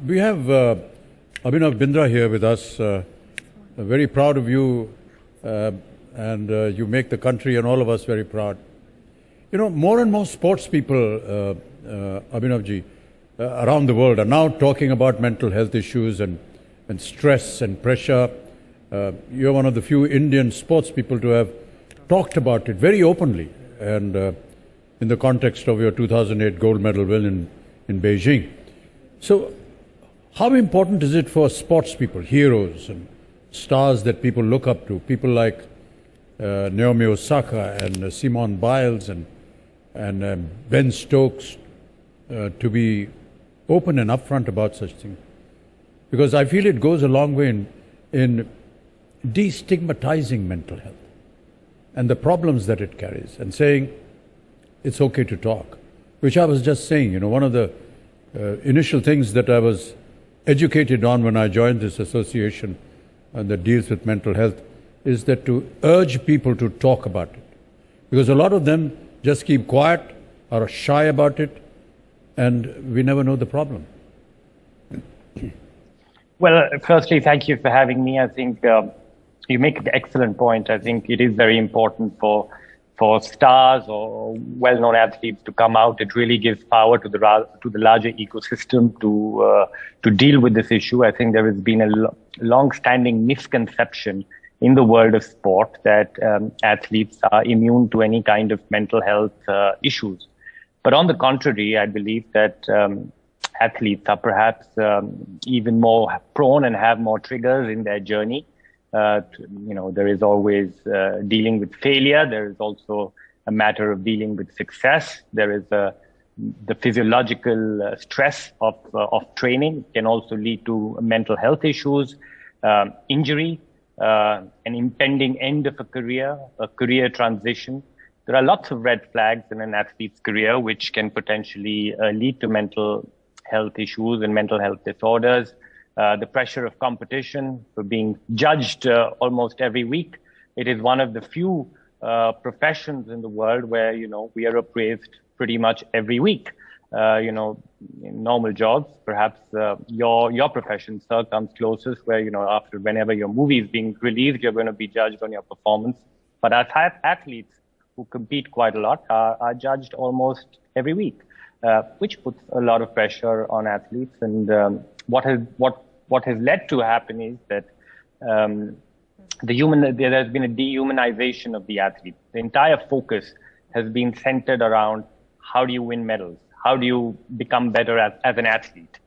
we have Abhinav Bindra here with us. Very proud of you, and you make the country and all of us very proud. You know, more and more sports people, Abhinavji, around the world are now talking about mental health issues and stress and pressure. You're one of the few Indian sports people to have talked about it very openly, and in the context of your 2008 gold medal win in Beijing. So, how important is it for sports people, heroes and stars that people look up to, people like Naomi Osaka and Simone Biles and Ben Stokes, to be open and upfront about such things? Because I feel it goes a long way in destigmatizing mental health and the problems that it carries, and saying it's okay to talk, which I was just saying. You know, one of the initial things that I was educated on when I joined this association that deals with mental health is that to urge people to talk about it, because a lot of them just keep quiet or are shy about it, and we never know the problem. Well, firstly, thank you for having me. I think you make an excellent point. I think it is very important for stars or well-known athletes to come out. It really gives power to the larger ecosystem to deal with this issue. I think there has been a long-standing misconception in the world of sport that athletes are immune to any kind of mental health issues. But on the contrary, I believe that athletes are perhaps even more prone and have more triggers in their journey. There is always dealing with failure. There is also a matter of dealing with success. There is the physiological stress of training can also lead to mental health issues, injury, an impending end of a career transition. There are lots of red flags in an athlete's career which can potentially lead to mental health issues and mental health disorders. The pressure of competition, for being judged almost every week. It is one of the few professions in the world where, we are appraised pretty much every week. In normal jobs, perhaps your profession, sir, comes closest, where, whenever your movie is being released, you're going to be judged on your performance. But as athletes who compete quite a lot are judged almost every week, which puts a lot of pressure on athletes. And what has led to happen is that there has been a dehumanization of the athlete. The entire focus has been centered around how do you win medals, how do you become better as an athlete.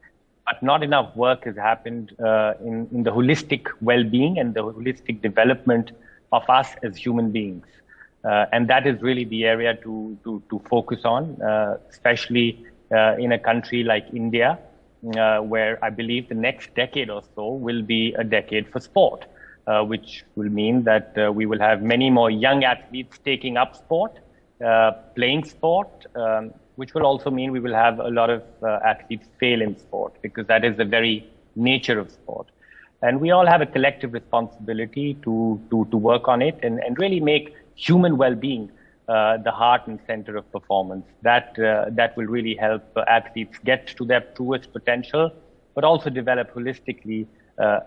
But not enough work has happened in the holistic well-being and the holistic development of us as human beings. And that is really the area to focus on, especially in a country like India, where I believe the next decade or so will be a decade for sport, which will mean that we will have many more young athletes taking up sport, playing sport, which will also mean we will have a lot of athletes fail in sport, because that is the very nature of sport. And we all have a collective responsibility to work on it and really make human well-being the heart and center of performance. That will really help athletes get to their truest potential, but also develop holistically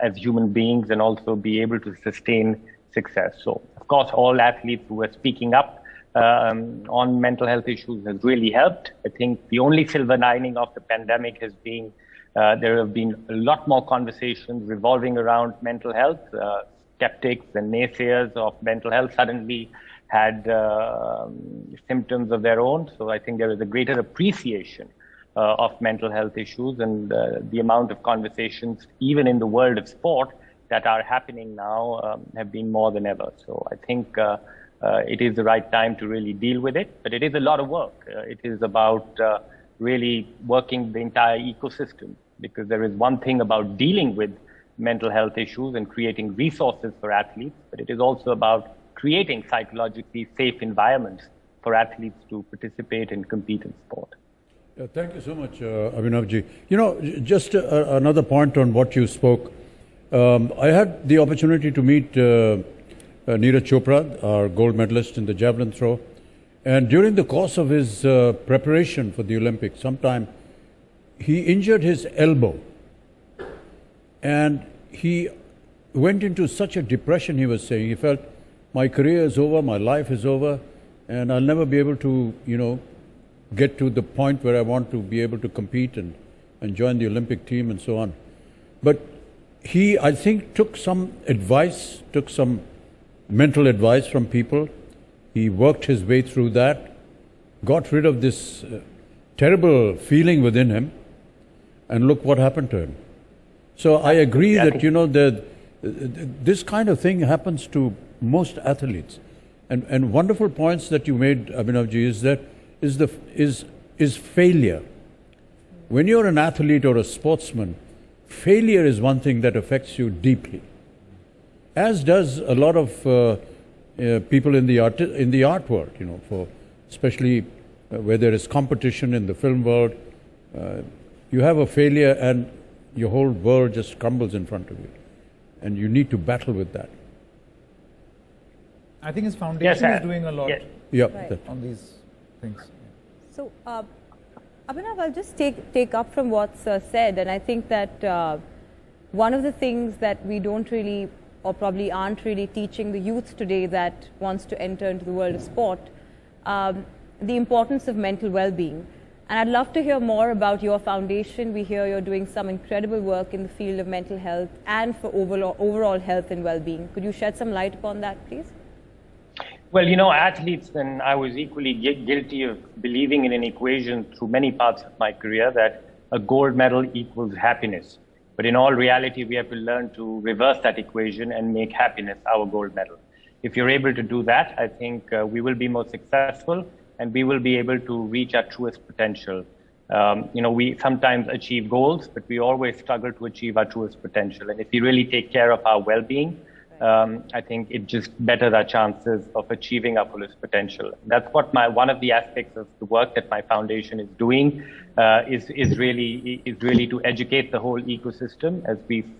as human beings and also be able to sustain success. So, of course, all athletes who are speaking up on mental health issues has really helped. I think the only silver lining of the pandemic has been there have been a lot more conversations revolving around mental health. Skeptics and naysayers of mental health suddenly had symptoms of their own. So I think there is a greater appreciation of mental health issues, and the amount of conversations, even in the world of sport, that are happening now have been more than ever. So I think it is the right time to really deal with it, but it is a lot of work. It is about really working the entire ecosystem, because there is one thing about dealing with mental health issues and creating resources for athletes, but it is also about creating psychologically safe environments for athletes to participate and compete in sport. Thank you so much, Abhinavji. Just another point on what you spoke. I had the opportunity to meet Neeraj Chopra, our gold medalist in the javelin throw, and during the course of his preparation for the Olympics, sometime he injured his elbow And he went into such a depression, he was saying. He felt, my career is over, my life is over, and I'll never be able to, get to the point where I want to be able to compete and join the Olympic team and so on. But he, I think, took some advice, took some mental advice from people. He worked his way through that, got rid of this terrible feeling within him, and look what happened to him. So I agree that, this kind of thing happens to most athletes. And wonderful points that you made, Abhinavji, is that is failure. When you're an athlete or a sportsman, failure is one thing that affects you deeply, as does a lot of people in the art world. For especially where there is competition in the film world, you have a failure and your whole world just crumbles in front of you, and you need to battle with that. I think his foundation is doing a lot on these things. So, Abhinav, I'll just take up from what's said, and I think that one of the things that we don't really, or probably aren't really teaching the youth today that wants to enter into the world of sport, the importance of mental well-being. And I'd love to hear more about your foundation. We hear you're doing some incredible work in the field of mental health and for overall health and well-being. Could you shed some light upon that, please? Well, athletes, and I was equally guilty of believing in an equation through many parts of my career that a gold medal equals happiness. But in all reality, we have to learn to reverse that equation and make happiness our gold medal. If you're able to do that, I think we will be more successful and we will be able to reach our truest potential. We sometimes achieve goals, but we always struggle to achieve our truest potential. And if we really take care of our well-being, I think it just betters our chances of achieving our fullest potential. That's what one of the aspects of the work that my foundation is doing is really to educate the whole ecosystem.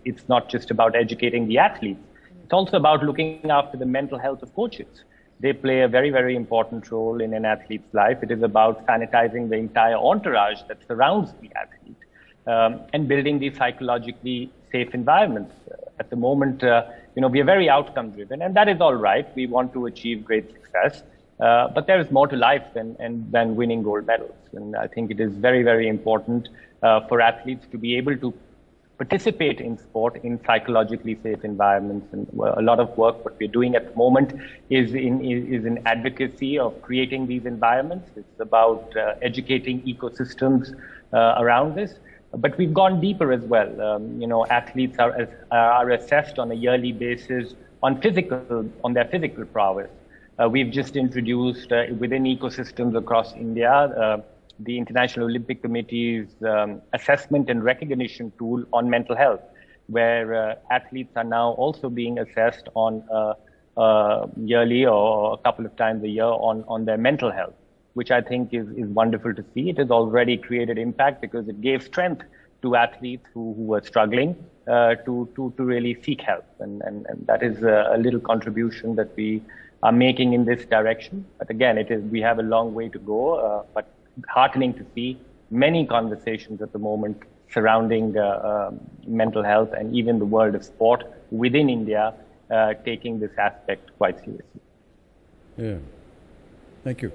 It's not just about educating the athletes; it's also about looking after the mental health of coaches. They play a very, very important role in an athlete's life. It is about sanitizing the entire entourage that surrounds the athlete and building these psychologically safe environments. At the moment, we are very outcome driven, and that is all right. We want to achieve great success, but there is more to life than winning gold medals. And I think it is very, very important for athletes to be able to participate in sport in psychologically safe environments. And a lot of work what we're doing at the moment is in advocacy of creating these environments. It's about educating ecosystems around this. But we've gone deeper as well. Athletes are assessed on a yearly basis on their physical prowess. We've just introduced within ecosystems across India the International Olympic Committee's assessment and recognition tool on mental health, where athletes are now also being assessed on yearly or a couple of times a year on their mental health, which I think is wonderful to see. It has already created impact because it gave strength to athletes who were struggling to really seek help. And that is a little contribution that we are making in this direction. But again, we have a long way to go, but heartening to see many conversations at the moment surrounding mental health and even the world of sport within India taking this aspect quite seriously. Yeah. Thank you.